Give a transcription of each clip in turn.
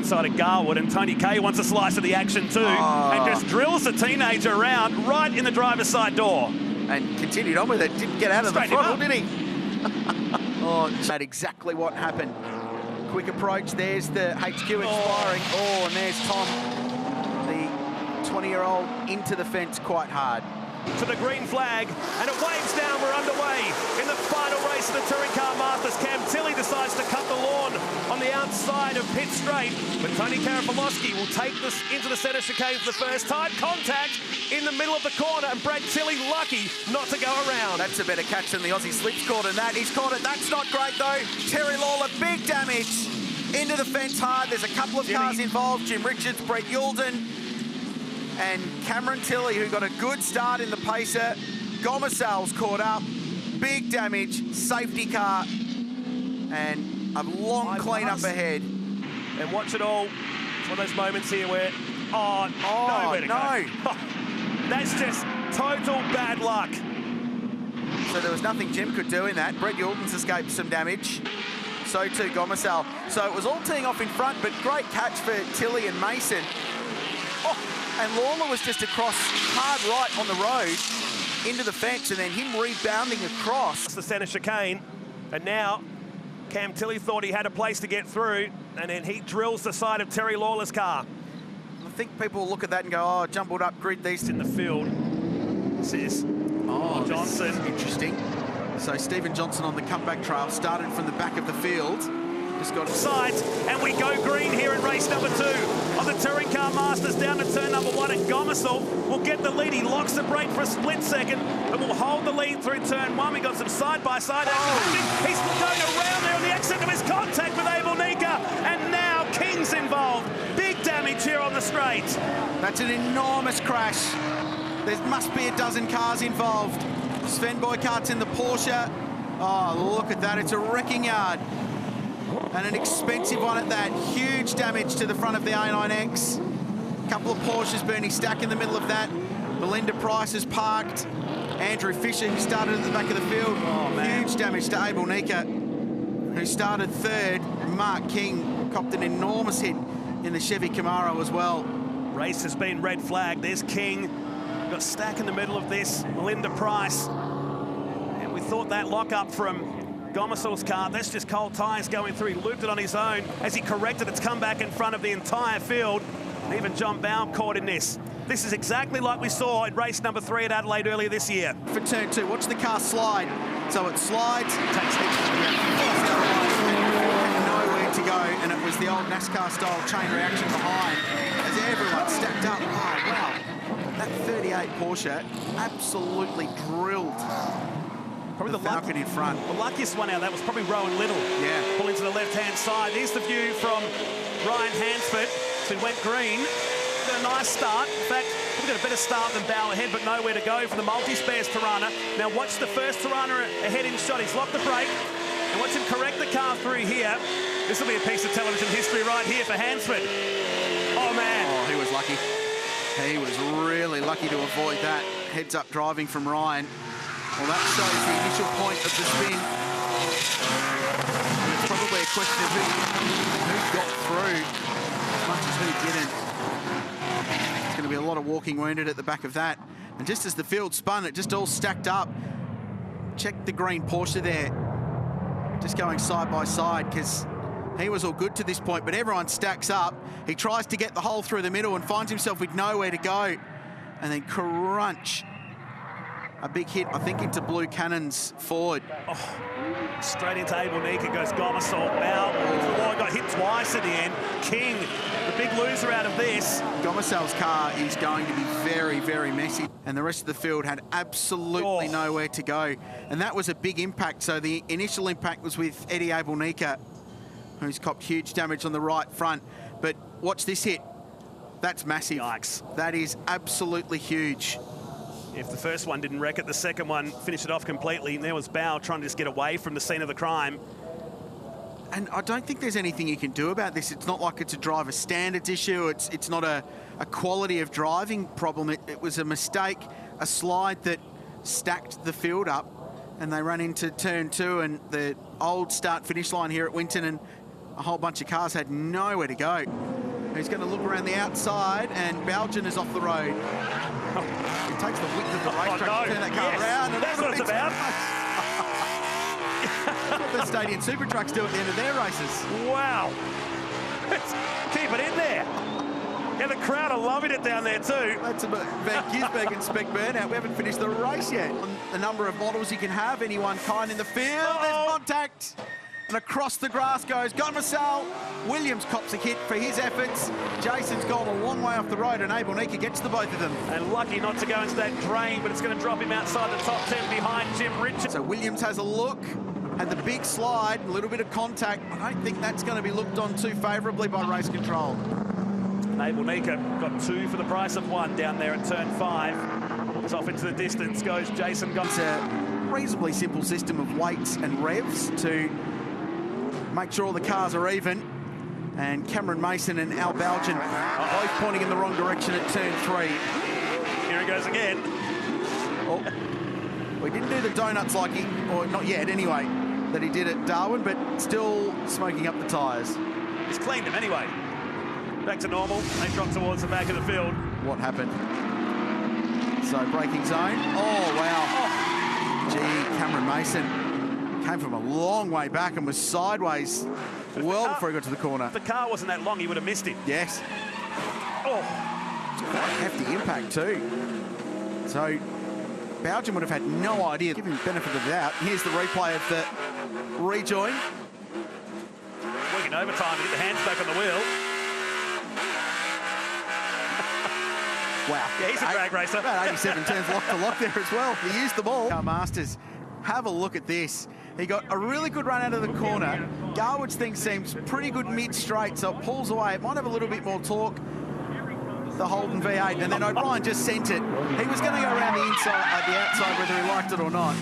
inside of Garwood, and Tony Kay wants a slice of the action too, and just drills the teenager around right in the driver's side door. And continued on with it, didn't get out of the throttle, did he? Oh, that's exactly what happened. Quick approach, there's the HQ expiring. Oh, and there's Tom, the 20-year-old, into the fence quite hard. To the green flag, and it waves down. We're underway in the final race of the Touring Car Masters. Cam Tilley decides to cut the lawn on the outside of pit straight, but Tony Karafalowski will take this into the centre chicane for the first time. Contact in the middle of the corner, and Brad Tilley lucky not to go around. That's a better catch than the Aussie Slips caught in that. He's caught it. That's not great though. Terry Lawler, big damage into the fence hard. There's a couple of cars involved. Jim Richards, Brett Youlden, and Cameron Tilley, who got a good start in the pacer. Gomesal's caught up, big damage, safety car, and a long clean-up ahead. And watch it all. It's one of those moments here where, nowhere to go. That's just total bad luck. So there was nothing Jim could do in that. Brett Youlden's escaped some damage. So too Gomesal. So it was all teeing off in front, but great catch for Tilley and Mason. And Lawler was just across hard right on the road into the fence, and then him rebounding across. The centre chicane, and now Cam Tilley thought he had a place to get through, and then he drills the side of Terry Lawler's car. I think people will look at that and go, oh, jumbled up grid these in the field. This is Johnson. This is interesting. So Stephen Johnson on the comeback trail started from the back of the field. Just got sides, and we go green here in race number 2 of the Touring Car Masters down to turn number 1, and Gomesal will get the lead. He locks the brake for a split second, but will hold the lead through turn 1. We got some side-by-side action. He's going around there on the exit of his contact with Abel Nika, and now King's involved. Big damage here on the straight. That's an enormous crash. There must be a dozen cars involved. Sven Boykart's in the Porsche. Oh, look at that. It's a wrecking yard. And an expensive one at that. Huge damage to the front of the A9X. A couple of Porsches burning stack in the middle of that. Belinda Price is parked. Andrew Fisher, who started at the back of the field. Huge damage to Abel Nika, who started third. And Mark King copped an enormous hit in the Chevy Camaro as well. Race has been red flagged. There's King. We've got stack in the middle of this. Belinda Price. And we thought that lock-up from Gomesal's car, that's just cold tyres going through. He looped it on his own. As he corrected, it's come back in front of the entire field. And even John Baum caught in this. This is exactly like we saw in race number 3 at Adelaide earlier this year. For turn 2, watch the car slide. So it slides, takes nowhere to go, and it was the old NASCAR-style chain reaction behind as everyone stacked up. Oh, wow. That 38 Porsche absolutely drilled. Probably the Falcon in front. The luckiest one out of that was probably Rowan Little. Yeah. Pulling to the left-hand side. Here's the view from Ryan Hansford, who went green. A nice start. In fact, we've got a better start than Bow ahead, but nowhere to go for the multi-spares Tirana. Now watch the first Tirana ahead in shot. He's locked the brake. And watch him correct the car through here. This will be a piece of television history right here for Hansford. Oh, man. Oh, he was lucky. He was really lucky to avoid that. Heads-up driving from Ryan. Well, that shows the initial point of the spin. And it's probably a question of who got through as much as who didn't. There's going to be a lot of walking wounded at the back of that. And just as the field spun, it just all stacked up. Check the green Porsche there. Just going side by side, because he was all good to this point, but everyone stacks up. He tries to get the hole through the middle and finds himself with nowhere to go. And then crunch. A big hit, I think, into Blue Cannon's Ford. Oh, straight into Abel Nika goes Gomesal. Bow got hit twice at the end. King, the big loser out of this. Gomesal's car is going to be very, very messy. And the rest of the field had absolutely nowhere to go. And that was a big impact. So the initial impact was with Eddie Abel Nika, who's copped huge damage on the right front. But watch this hit. That's massive. Yikes. That is absolutely huge. If the first one didn't wreck it, the second one finished it off completely. And there was Bow trying to just get away from the scene of the crime. And I don't think there's anything you can do about this. It's not like it's a driver standards issue. It's not a quality of driving problem. It was a mistake, a slide that stacked the field up, and they ran into turn 2 and the old start-finish line here at Winton, and a whole bunch of cars had nowhere to go. He's going to look around the outside, and Belgian is off the road. He takes the width of the racetrack to turn that car around. And that's what it's about. That's what the Stadium Super Trucks do at the end of their races. Wow. Keep it in there. Yeah, the crowd are loving it down there too. That's a Van Gisbergen and Spec Burnout. We haven't finished the race yet. The number of models you can have, any one kind in the field. There's contact. And across the grass goes Gonmasal. Williams cops a hit for his efforts. Jason's gone a long way off the road, and Abel Nika gets to both of them. And lucky not to go into that drain, but it's going to drop him outside the top 10 behind Jim Richards. So Williams has a look, had the big slide, a little bit of contact. I don't think that's going to be looked on too favourably by race control. Abel Nika got 2 for the price of 1 down there at turn 5. It's off into the distance goes Jason Gonsalves. It's a reasonably simple system of weights and revs to make sure all the cars are even. And Cameron Mason and Al Belgian both pointing in the wrong direction at turn 3. Here he goes again. Oh, we didn't do the donuts like he, or not yet anyway, that he did at Darwin, but still smoking up the tyres. He's cleaned them anyway. Back to normal. They drop towards the back of the field. What happened? So braking zone. Oh, wow. Oh. Gee, Cameron Mason came from a long way back and was sideways well before he got to the corner. If the car wasn't that long, he would have missed him. Yes. Oh. Quite a hefty impact too. So Belgium would have had no idea. Give him the benefit of the doubt. Here's the replay of the rejoin. Working overtime to get the hands back on the wheel. Wow. Yeah, he's a drag racer. About 87 turns lock to lock there as well. He used the ball. Car Masters, have a look at this. He got a really good run out of the corner. Garwood's thing seems pretty good mid-straight, so it pulls away. It might have a little bit more torque, the Holden V8, and then O'Brien just sent it. He was going to go around the inside, the outside, whether he liked it or not.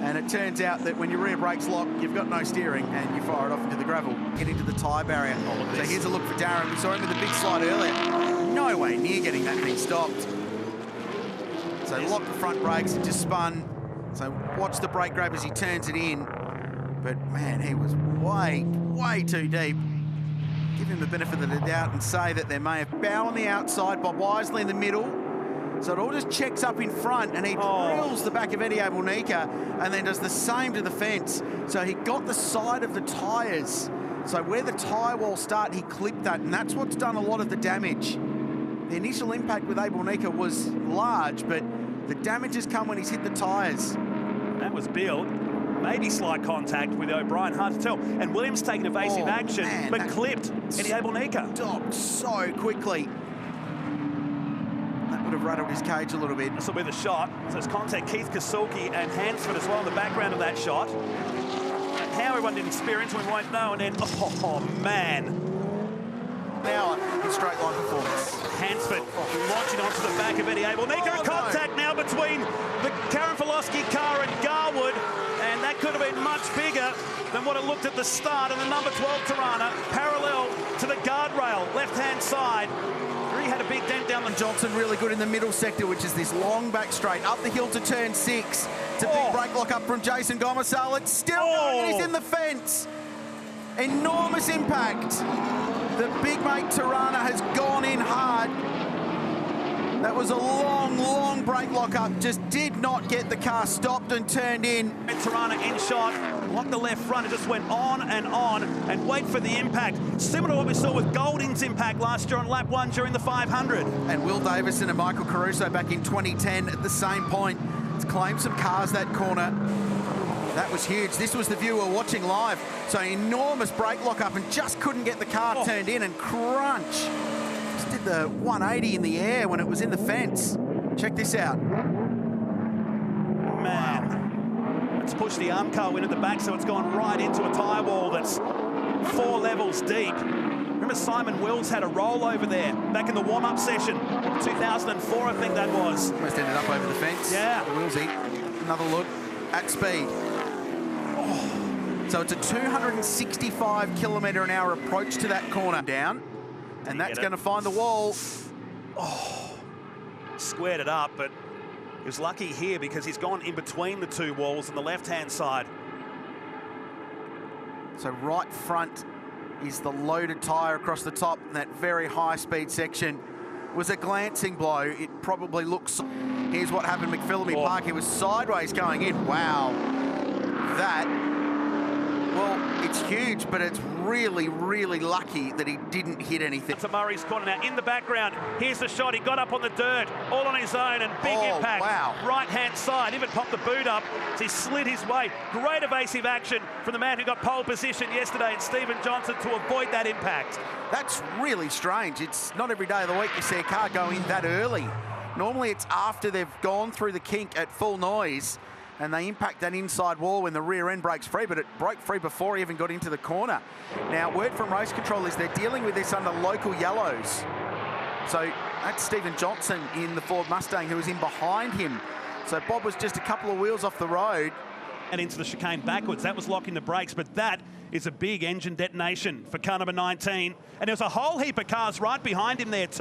And it turns out that when your rear brakes lock, you've got no steering, and you fire it off into the gravel. Get into the tyre barrier. So here's a look for Darren. We saw him with the big slide earlier. No way near getting that thing stopped. So lock the front brakes, it just spun. So watch the brake grab as he turns it in. But man, he was way, way too deep. Give him the benefit of the doubt and say that there may have Bow on the outside, Bob Wisely in the middle. So it all just checks up in front, and he drills the back of Eddie Abel Nika and then does the same to the fence. So he got the side of the tyres. So where the tyre walls start, he clipped that, and that's what's done a lot of the damage. The initial impact with Abel Nika was large, but the damage has come when he's hit the tyres. That was Bill. Maybe slight contact with O'Brien, hard to tell. And Williams taking evasive action, man, but clipped Eddie Abel Nika. Stopped so quickly. That would have rattled his cage a little bit. This will be the shot. So it's contact Keith Kasulki and Hansford as well in the background of that shot. And how everyone didn't spear into him won't know. And then, oh man. Now in straight line performance. Hansford launching onto the back of Eddie Abel Nika. And contact now between the Karen Filosky car and Garwood. And that could have been much bigger than what it looked at the start. And the number 12 Tirana parallel to the guardrail, left-hand side. He had a big dent down the... Johnson really good in the middle sector, which is this long back straight up the hill to turn 6. It's a big brake lock up from Jason Gomersal. It's still going, and he's in the fence. Enormous impact. The big mate Tirana has gone in hard. That was a long, long brake lock up. Just did not get the car stopped and turned in. And Tirana in shot, locked the left front. It just went on and wait for the impact. Similar to what we saw with Golding's impact last year on lap 1 during the 500. And Will Davison and Michael Caruso back in 2010 at the same point. It's claimed some cars that corner. That was huge. This was the view we're watching live. So enormous brake lock up and just couldn't get the car turned in, and crunch. Just did the 180 in the air when it was in the fence. Check this out. Man, it's pushed the arm car in at the back, so it's gone right into a tyre wall that's 4 levels deep. Remember Simon Wills had a roll over there back in the warm-up session, 2004, I think that was. Almost ended up over the fence. Yeah. Willsy, another look at speed. So it's a 265 km/h approach to that corner down, and that's going to find the wall. Squared it up, but he was lucky here because he's gone in between the 2 walls on the left-hand side. So right front is the loaded tyre across the top in that very high-speed section. Was a glancing blow. It probably looks... Here's what happened, McPhillamy Park. It was sideways going in. Wow. That... Well, it's huge, but it's really, really lucky that he didn't hit anything. To Murray's corner now. In the background, here's the shot. He got up on the dirt, all on his own, and big impact. Wow. Right-hand side, even popped the boot up as he slid his way. Great evasive action from the man who got pole position yesterday, and Stephen Johnson, to avoid that impact. That's really strange. It's not every day of the week you see a car go in that early. Normally it's after they've gone through the kink at full noise and they impact that inside wall when the rear end breaks free, but it broke free before he even got into the corner. Now, word from race control is they're dealing with this under local yellows. So that's Stephen Johnson in the Ford Mustang who was in behind him. So Bob was just a couple of wheels off the road. And into the chicane backwards. That was locking the brakes, but that is a big engine detonation for car number 19. And there was a whole heap of cars right behind him there too.